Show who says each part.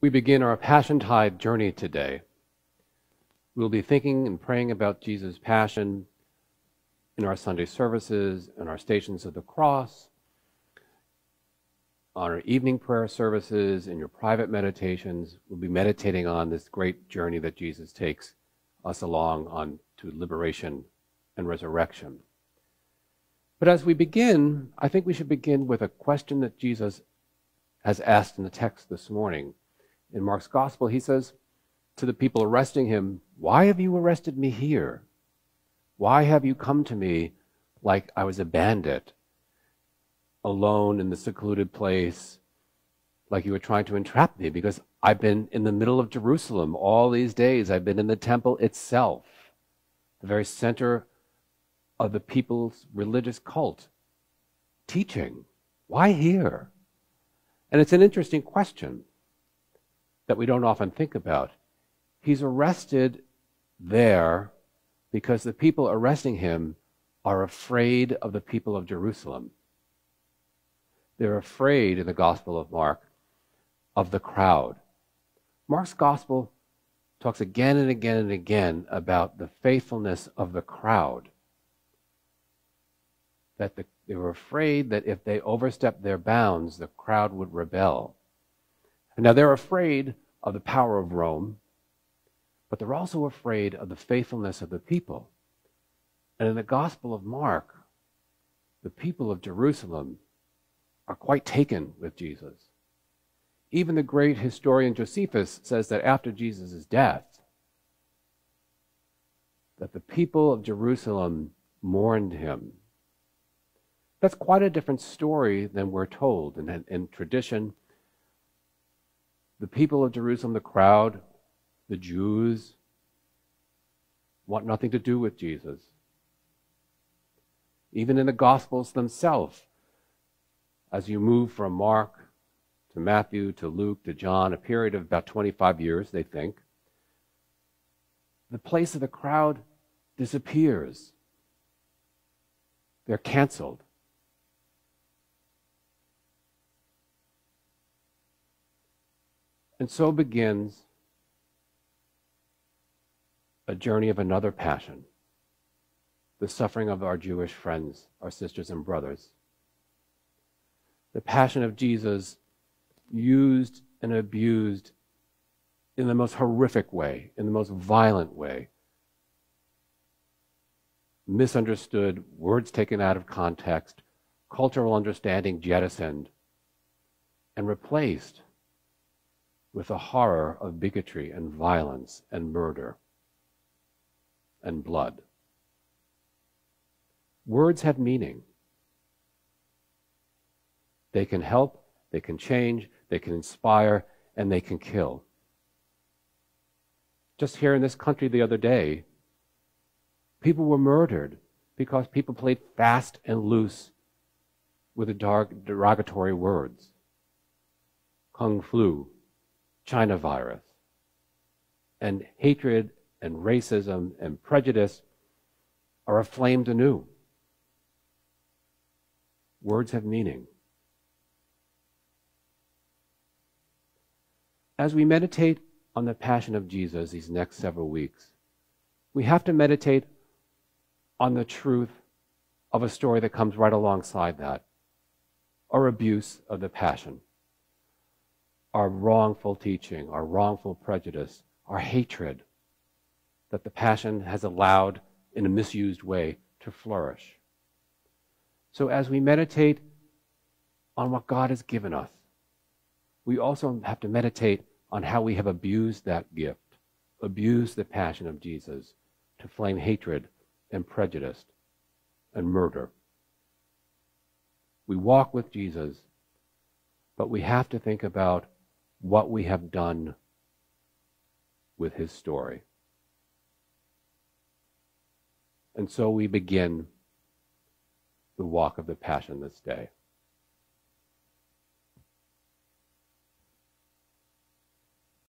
Speaker 1: we begin our Passiontide journey today, we'll be thinking and praying about Jesus' passion in our Sunday services, in our Stations of the Cross, on our evening prayer services, in your private meditations. We'll be meditating on this great journey that Jesus takes us along on to liberation and resurrection. But as we begin, I think we should begin with a question that Jesus has asked in the text this morning. In Mark's Gospel, he says to the people arresting him, "Why have you arrested me here? Why have you come to me like I was a bandit, alone in the secluded place, like you were trying to entrap me? Because I've been in the middle of Jerusalem all these days. I've been in the temple itself, the very center of the people's religious cult, teaching. Why here?" And it's an interesting question that we don't often think about. He's arrested there because the people arresting him are afraid of the people of Jerusalem. They're afraid, in the Gospel of Mark, of the crowd. Mark's Gospel talks again and again and again about the faithfulness of the crowd. That they were afraid that if they overstepped their bounds, the crowd would rebel. And now they're afraid of the power of Rome, but they're also afraid of the faithfulness of the people. And in the Gospel of Mark, the people of Jerusalem are quite taken with Jesus. Even the great historian Josephus says that after Jesus' death, that the people of Jerusalem mourned him. That's quite a different story than we're told. In tradition, the people of Jerusalem, the crowd, the Jews, want nothing to do with Jesus. Even in the Gospels themselves, as you move from Mark to Matthew to Luke to John, a period of about 25 years, they think, the place of the crowd disappears. They're canceled. And so begins a journey of another passion, the suffering of our Jewish friends, our sisters and brothers. The passion of Jesus used and abused in the most horrific way, in the most violent way. Misunderstood, words taken out of context, cultural understanding jettisoned, and replaced with the horror of bigotry and violence and murder and blood. Words have meaning. They can help, they can change, they can inspire, and they can kill. Just here in this country the other day, people were murdered because people played fast and loose with the derogatory words. Kung flu, China virus, and hatred and racism and prejudice are aflamed anew. Words have meaning. As we meditate on the passion of Jesus these next several weeks, we have to meditate on the truth of a story that comes right alongside that, our abuse of the passion, our wrongful teaching, our wrongful prejudice, our hatred that the passion has allowed in a misused way to flourish. So as we meditate on what God has given us, we also have to meditate on how we have abused that gift, abused the passion of Jesus to flame hatred and prejudice and murder. We walk with Jesus, but we have to think about what we have done with his story. And so we begin the walk of the passion this day.